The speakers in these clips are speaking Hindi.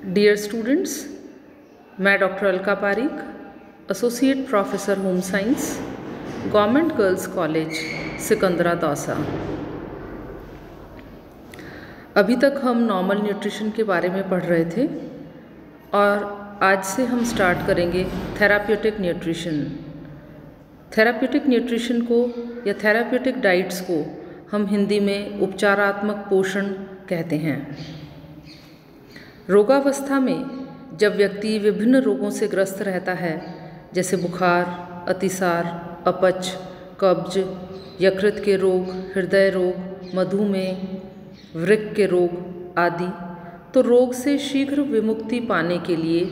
डियर स्टूडेंट्स, मैं doctor Alka Pareek, associate professor home science, government girls college Sikandra Dausa. अभी तक हम नॉर्मल न्यूट्रिशन के बारे में पढ़ रहे थे और आज से हम स्टार्ट करेंगे थेराप्यूटिक न्यूट्रिशन। थेराप्यूटिक न्यूट्रिशन को या थेराप्यूटिक डाइट्स को हम हिंदी में उपचारात्मक पोषण कहते हैं। रोगावस्था में जब व्यक्ति विभिन्न रोगों से ग्रस्त रहता है, जैसे बुखार, अतिसार, अपच, कब्ज, यकृत के रोग, हृदय रोग, मधुमेह, वृक्क के रोग आदि, तो रोग से शीघ्र विमुक्ति पाने के लिए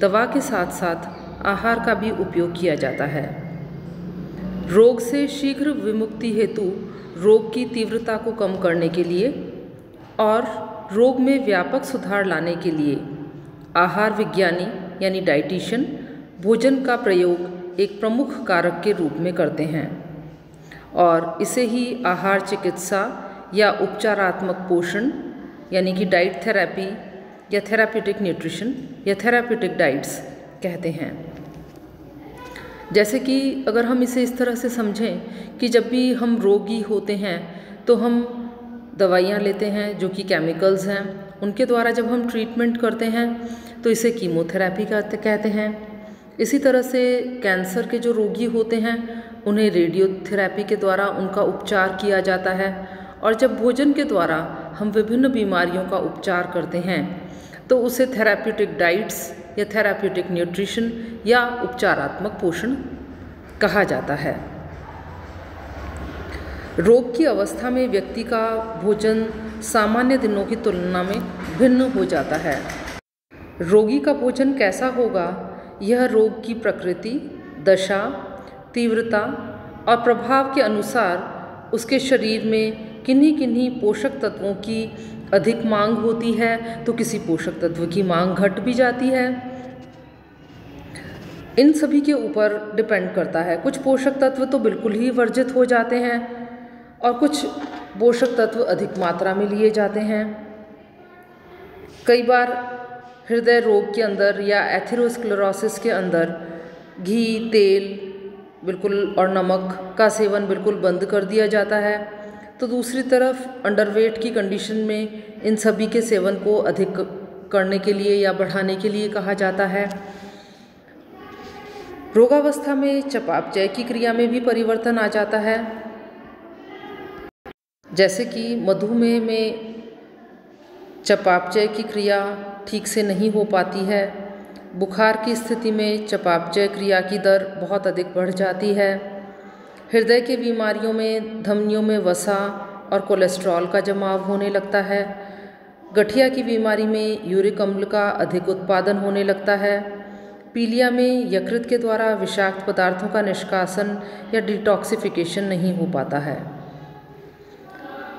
दवा के साथ साथ आहार का भी उपयोग किया जाता है। रोग से शीघ्र विमुक्ति हेतु रोग की तीव्रता को कम करने के लिए और रोग में व्यापक सुधार लाने के लिए आहार विज्ञानी यानी डाइटिशियन भोजन का प्रयोग एक प्रमुख कारक के रूप में करते हैं और इसे ही आहार चिकित्सा या उपचारात्मक पोषण यानी कि डाइट थेरेपी या थेराप्यूटिक न्यूट्रिशन या थेराप्यूटिक डाइट्स कहते हैं। जैसे कि अगर हम इसे इस तरह से समझें कि जब भी हम रोगी होते हैं तो हम दवाइयाँ लेते हैं जो कि केमिकल्स हैं, उनके द्वारा जब हम ट्रीटमेंट करते हैं तो इसे कीमोथेरेपी कहते हैं। इसी तरह से कैंसर के जो रोगी होते हैं उन्हें रेडियोथेरेपी के द्वारा उनका उपचार किया जाता है और जब भोजन के द्वारा हम विभिन्न बीमारियों का उपचार करते हैं तो उसे थेराप्यूटिक डाइट्स या थेराप्यूटिक न्यूट्रिशन या उपचारात्मक पोषण कहा जाता है। रोग की अवस्था में व्यक्ति का भोजन सामान्य दिनों की तुलना में भिन्न हो जाता है। रोगी का भोजन कैसा होगा, यह रोग की प्रकृति, दशा, तीव्रता और प्रभाव के अनुसार उसके शरीर में किन्हीं किन्हीं पोषक तत्वों की अधिक मांग होती है तो किसी पोषक तत्व की मांग घट भी जाती है। इन सभी के ऊपर डिपेंड करता है। कुछ पोषक तत्व तो बिल्कुल ही वर्जित हो जाते हैं और कुछ पोषक तत्व अधिक मात्रा में लिए जाते हैं। कई बार हृदय रोग के अंदर या एथेरोस्क्लेरोसिस के अंदर घी, तेल बिल्कुल और नमक का सेवन बिल्कुल बंद कर दिया जाता है, तो दूसरी तरफ अंडरवेट की कंडीशन में इन सभी के सेवन को अधिक करने के लिए या बढ़ाने के लिए कहा जाता है। रोगावस्था में चयापचय की क्रिया में भी परिवर्तन आ जाता है, जैसे कि मधुमेह में चयापचय की क्रिया ठीक से नहीं हो पाती है। बुखार की स्थिति में चयापचय क्रिया की दर बहुत अधिक बढ़ जाती है। हृदय की बीमारियों में धमनियों में वसा और कोलेस्ट्रॉल का जमाव होने लगता है। गठिया की बीमारी में यूरिक अम्ल का अधिक उत्पादन होने लगता है। पीलिया में यकृत के द्वारा विषाक्त पदार्थों का निष्कासन या डिटॉक्सिफिकेशन नहीं हो पाता है।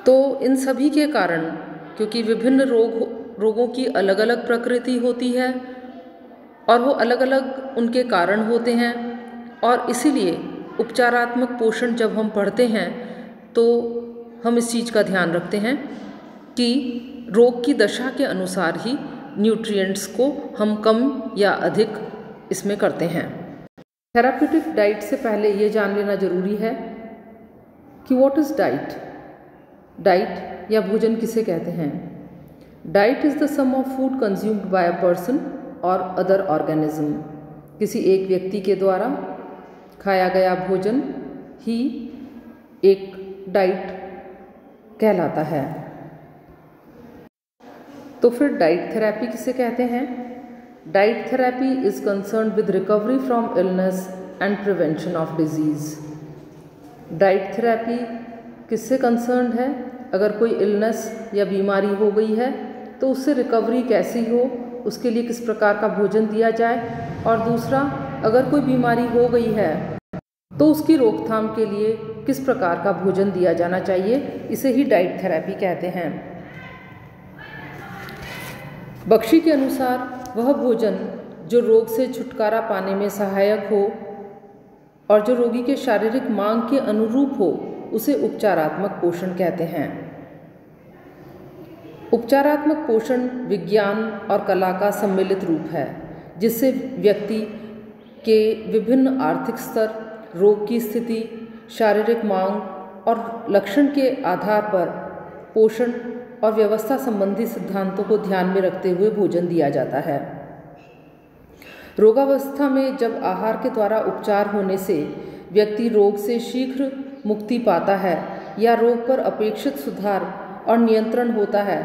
तो इन सभी के कारण, क्योंकि विभिन्न रोगों की अलग अलग प्रकृति होती है और वो अलग अलग उनके कारण होते हैं, और इसीलिए उपचारात्मक पोषण जब हम पढ़ते हैं तो हम इस चीज़ का ध्यान रखते हैं कि रोग की दशा के अनुसार ही न्यूट्रिएंट्स को हम कम या अधिक इसमें करते हैं। थेराप्यूटिक डाइट से पहले ये जान लेना जरूरी है कि व्हाट इज़ डाइट। डाइट या भोजन किसे कहते हैं? Diet is the sum of food consumed by a person और अदर ऑर्गेनिज्म। किसी एक व्यक्ति के द्वारा खाया गया भोजन ही एक डाइट कहलाता है। तो फिर डाइट थेरेपी किसे कहते हैं? Diet therapy is concerned with recovery from illness and prevention of disease. Diet therapy किससे कंसर्न्ड है? अगर कोई इलनेस या बीमारी हो गई है तो उससे रिकवरी कैसी हो, उसके लिए किस प्रकार का भोजन दिया जाए, और दूसरा, अगर कोई बीमारी हो गई है तो उसकी रोकथाम के लिए किस प्रकार का भोजन दिया जाना चाहिए, इसे ही डाइट थेरेपी कहते हैं। बख्शी के अनुसार वह भोजन जो रोग से छुटकारा पाने में सहायक हो और जो रोगी के शारीरिक मांग के अनुरूप हो, उसे उपचारात्मक पोषण कहते हैं। उपचारात्मक पोषण विज्ञान और कला का सम्मिलित रूप है, जिससे व्यक्ति के विभिन्न आर्थिक स्तर, रोग की स्थिति, शारीरिक मांग और लक्षण के आधार पर पोषण और व्यवस्था संबंधी सिद्धांतों को ध्यान में रखते हुए भोजन दिया जाता है। रोगावस्था में जब आहार के द्वारा उपचार होने से व्यक्ति रोग से शीघ्र मुक्ति पाता है या रोग पर अपेक्षित सुधार और नियंत्रण होता है,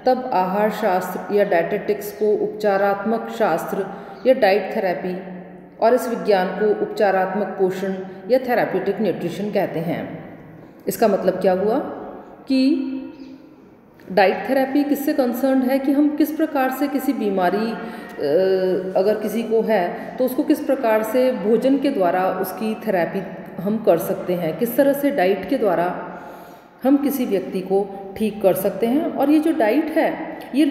तब आहार शास्त्र या डाइटेटिक्स को उपचारात्मक शास्त्र या डाइट थेरेपी और इस विज्ञान को उपचारात्मक पोषण या थेराप्यूटिक न्यूट्रिशन कहते हैं। इसका मतलब क्या हुआ कि डाइट थेरेपी किससे कंसर्न्ड है कि हम किस प्रकार से किसी बीमारी अगर किसी को है तो उसको किस प्रकार से भोजन के द्वारा उसकी थेरेपी हम कर सकते हैं, किस तरह से डाइट के द्वारा हम किसी व्यक्ति को ठीक कर सकते हैं। और ये जो डाइट है ये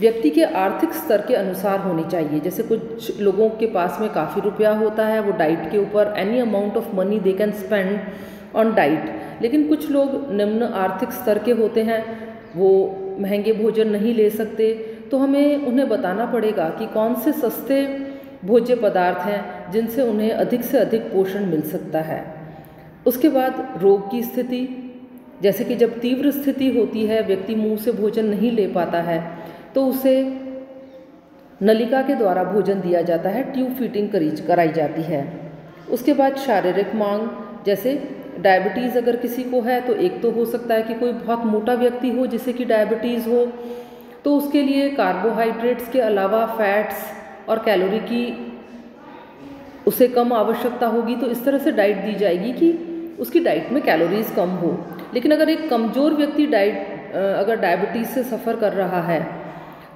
व्यक्ति के आर्थिक स्तर के अनुसार होनी चाहिए। जैसे कुछ लोगों के पास में काफ़ी रुपया होता है, वो डाइट के ऊपर any amount of money they can spend on diet, लेकिन कुछ लोग निम्न आर्थिक स्तर के होते हैं, वो महंगे भोजन नहीं ले सकते, तो हमें उन्हें बताना पड़ेगा कि कौन से सस्ते भोज्य पदार्थ हैं जिनसे उन्हें अधिक से अधिक पोषण मिल सकता है। उसके बाद रोग की स्थिति, जैसे कि जब तीव्र स्थिति होती है, व्यक्ति मुंह से भोजन नहीं ले पाता है, तो उसे नलिका के द्वारा भोजन दिया जाता है, ट्यूब फीडिंग कराई जाती है। उसके बाद शारीरिक मांग, जैसे डायबिटीज़ अगर किसी को है तो एक तो हो सकता है कि कोई बहुत मोटा व्यक्ति हो जिसे कि डायबिटीज़ हो, तो उसके लिए कार्बोहाइड्रेट्स के अलावा फैट्स और कैलोरी की उसे कम आवश्यकता होगी, तो इस तरह से डाइट दी जाएगी कि उसकी डाइट में कैलोरीज कम हो। लेकिन अगर एक कमज़ोर व्यक्ति अगर डायबिटीज़ से सफ़र कर रहा है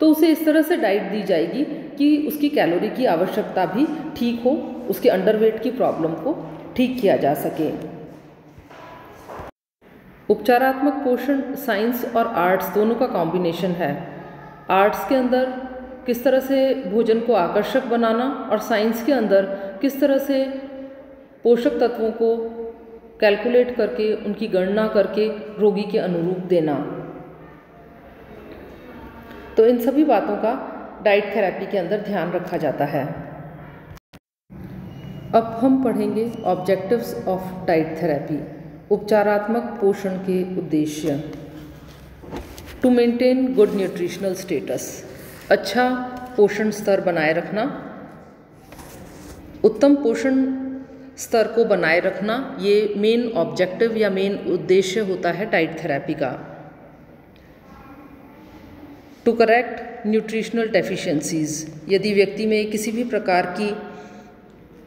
तो उसे इस तरह से डाइट दी जाएगी कि उसकी कैलोरी की आवश्यकता भी ठीक हो, उसके अंडरवेट की प्रॉब्लम को ठीक किया जा सके। उपचारात्मक पोषण साइंस और आर्ट्स दोनों का कॉम्बिनेशन है। आर्ट्स के अंदर किस तरह से भोजन को आकर्षक बनाना और साइंस के अंदर किस तरह से पोषक तत्वों को कैलकुलेट करके उनकी गणना करके रोगी के अनुरूप देना। तो इन सभी बातों का डाइट थेरेपी के अंदर ध्यान रखा जाता है। अब हम पढ़ेंगे ऑब्जेक्टिव्स ऑफ डाइट थेरेपी, उपचारात्मक पोषण के उद्देश्य। To maintain good nutritional status, अच्छा पोषण स्तर बनाए रखना, उत्तम पोषण स्तर को बनाए रखना, ये मेन ऑब्जेक्टिव या मेन उद्देश्य होता है डाइट थेरेपी का। टू करेक्ट न्यूट्रिशनल डेफिशिएंसीज, यदि व्यक्ति में किसी भी प्रकार की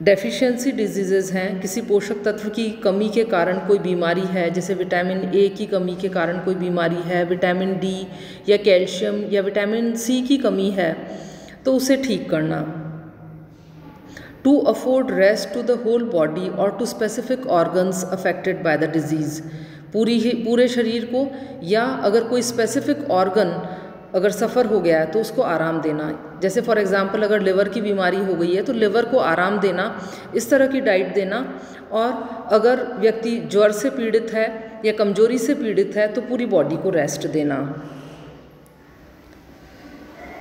डेफिशिएंसी डिजीज़ेज़ हैं, किसी पोषक तत्व की कमी के कारण कोई बीमारी है, जैसे विटामिन ए की कमी के कारण कोई बीमारी है, विटामिन डी या कैल्शियम या विटामिन सी की कमी है, तो उसे ठीक करना। To afford rest to the whole body और to specific organs affected by the disease, पूरे शरीर को या अगर कोई स्पेसिफिक ऑर्गन अगर सफ़र हो गया है तो उसको आराम देना। जैसे फॉर एग्ज़ाम्पल अगर लिवर की बीमारी हो गई है तो लिवर को आराम देना, इस तरह की डाइट देना। और अगर व्यक्ति ज्वर से पीड़ित है या कमजोरी से पीड़ित है तो पूरी बॉडी को रेस्ट देना।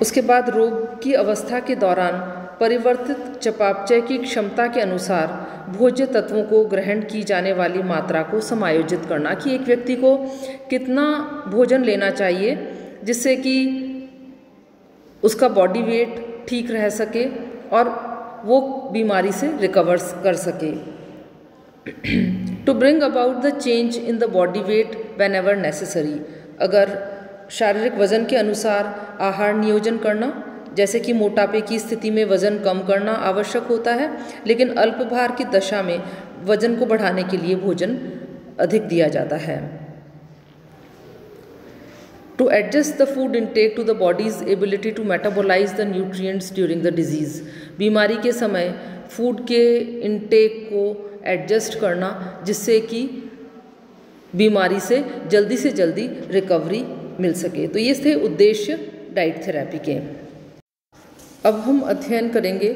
उसके बाद रोग की अवस्था के दौरान परिवर्तित चयापचय की क्षमता के अनुसार भोज्य तत्वों को ग्रहण की जाने वाली मात्रा को समायोजित करना, कि एक व्यक्ति को कितना भोजन लेना चाहिए जिससे कि उसका बॉडी वेट ठीक रह सके और वो बीमारी से रिकवर कर सके। To bring about the change in the body weight whenever necessary, अगर शारीरिक वजन के अनुसार आहार नियोजन करना, जैसे कि मोटापे की स्थिति में वजन कम करना आवश्यक होता है, लेकिन अल्प भार की दशा में वजन को बढ़ाने के लिए भोजन अधिक दिया जाता है। To adjust the food intake to the body's ability to metabolize the nutrients during the disease, बीमारी के समय फूड के इनटेक को एडजस्ट करना जिससे कि बीमारी से जल्दी रिकवरी मिल सके। तो ये थे उद्देश्य डाइट थेरेपी के। अब हम अध्ययन करेंगे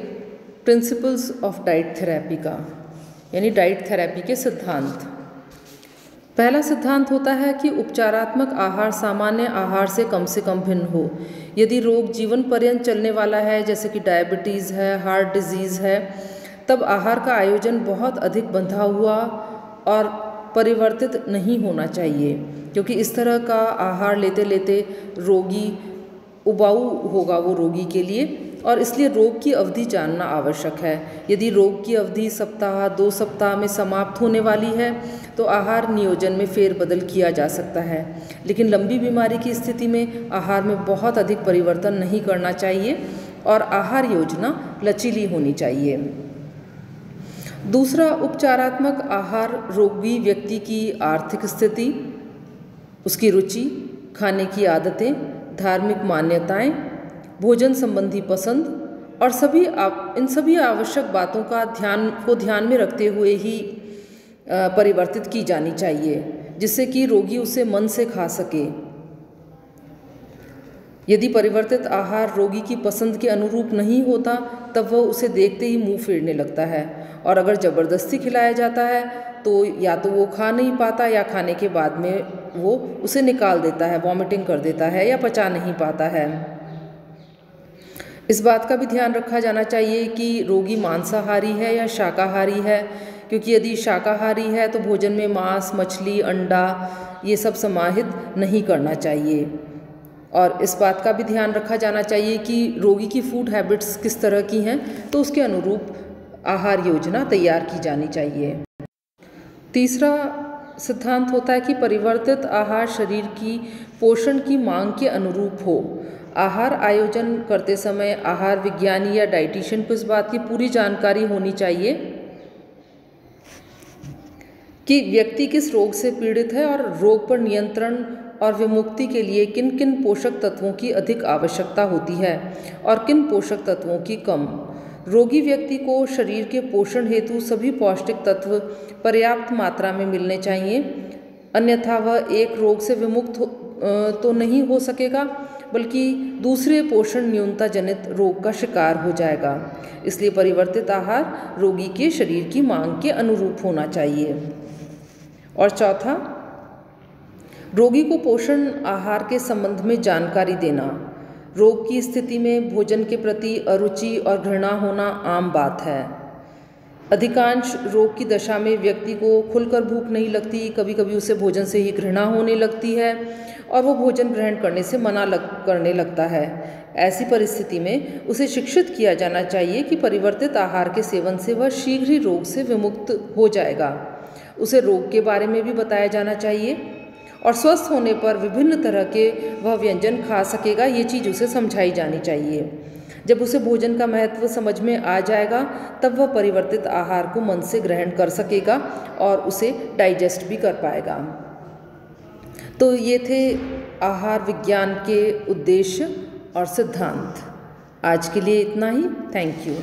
प्रिंसिपल्स ऑफ डाइट थेरेपी का, यानी डाइट थेरेपी के सिद्धांत। पहला सिद्धांत होता है कि उपचारात्मक आहार सामान्य आहार से कम भिन्न हो। यदि रोग जीवन पर्यंत चलने वाला है, जैसे कि डायबिटीज़ है, हार्ट डिजीज़ है, तब आहार का आयोजन बहुत अधिक बंधा हुआ और परिवर्तित नहीं होना चाहिए, क्योंकि इस तरह का आहार लेते लेते रोगी उबाऊ होगा वो रोगी के लिए, और इसलिए रोग की अवधि जानना आवश्यक है। यदि रोग की अवधि सप्ताह 2 सप्ताह में समाप्त होने वाली है तो आहार नियोजन में फेरबदल किया जा सकता है, लेकिन लंबी बीमारी की स्थिति में आहार में बहुत अधिक परिवर्तन नहीं करना चाहिए और आहार योजना लचीली होनी चाहिए। दूसरा, उपचारात्मक आहार रोगी व्यक्ति की आर्थिक स्थिति, उसकी रुचि, खाने की आदतें, धार्मिक मान्यताएं, भोजन संबंधी पसंद और इन सभी आवश्यक बातों को ध्यान में रखते हुए ही परिवर्तित की जानी चाहिए, जिससे कि रोगी उसे मन से खा सके। यदि परिवर्तित आहार रोगी की पसंद के अनुरूप नहीं होता तब वह उसे देखते ही मुंह फेरने लगता है, और अगर ज़बरदस्ती खिलाया जाता है तो या तो वो खा नहीं पाता या खाने के बाद में वो उसे निकाल देता है, वॉमिटिंग कर देता है या पचा नहीं पाता है। इस बात का भी ध्यान रखा जाना चाहिए कि रोगी मांसाहारी है या शाकाहारी है, क्योंकि यदि शाकाहारी है तो भोजन में मांस, मछली, अंडा ये सब समाहित नहीं करना चाहिए। और इस बात का भी ध्यान रखा जाना चाहिए कि रोगी की फूड हैबिट्स किस तरह की हैं, तो उसके अनुरूप आहार योजना तैयार की जानी चाहिए। तीसरा सिद्धांत होता है कि परिवर्तित आहार शरीर की पोषण की मांग के अनुरूप हो। आहार आयोजन करते समय आहार विज्ञानी या डाइटिशियन को इस बात की पूरी जानकारी होनी चाहिए कि व्यक्ति किस रोग से पीड़ित है और रोग पर नियंत्रण और विमुक्ति के लिए किन किन पोषक तत्वों की अधिक आवश्यकता होती है और किन पोषक तत्वों की कम। रोगी व्यक्ति को शरीर के पोषण हेतु सभी पौष्टिक तत्व पर्याप्त मात्रा में मिलने चाहिए, अन्यथा वह एक रोग से विमुक्त तो नहीं हो सकेगा बल्कि दूसरे पोषण न्यूनता जनित रोग का शिकार हो जाएगा। इसलिए परिवर्तित आहार रोगी के शरीर की मांग के अनुरूप होना चाहिए। और चौथा, रोगी को पोषण आहार के संबंध में जानकारी देना। रोग की स्थिति में भोजन के प्रति अरुचि और घृणा होना आम बात है। अधिकांश रोग की दशा में व्यक्ति को खुलकर भूख नहीं लगती, कभी कभी उसे भोजन से ही घृणा होने लगती है और वो भोजन ग्रहण करने से करने लगता है। ऐसी परिस्थिति में उसे शिक्षित किया जाना चाहिए कि परिवर्तित आहार के सेवन से वह शीघ्र ही रोग से विमुक्त हो जाएगा। उसे रोग के बारे में भी बताया जाना चाहिए और स्वस्थ होने पर विभिन्न तरह के वह व्यंजन खा सकेगा, ये चीज़ उसे समझाई जानी चाहिए। जब उसे भोजन का महत्व समझ में आ जाएगा तब वह परिवर्तित आहार को मन से ग्रहण कर सकेगा और उसे डाइजेस्ट भी कर पाएगा। तो ये थे आहार विज्ञान के उद्देश्य और सिद्धांत। आज के लिए इतना ही। Thank you.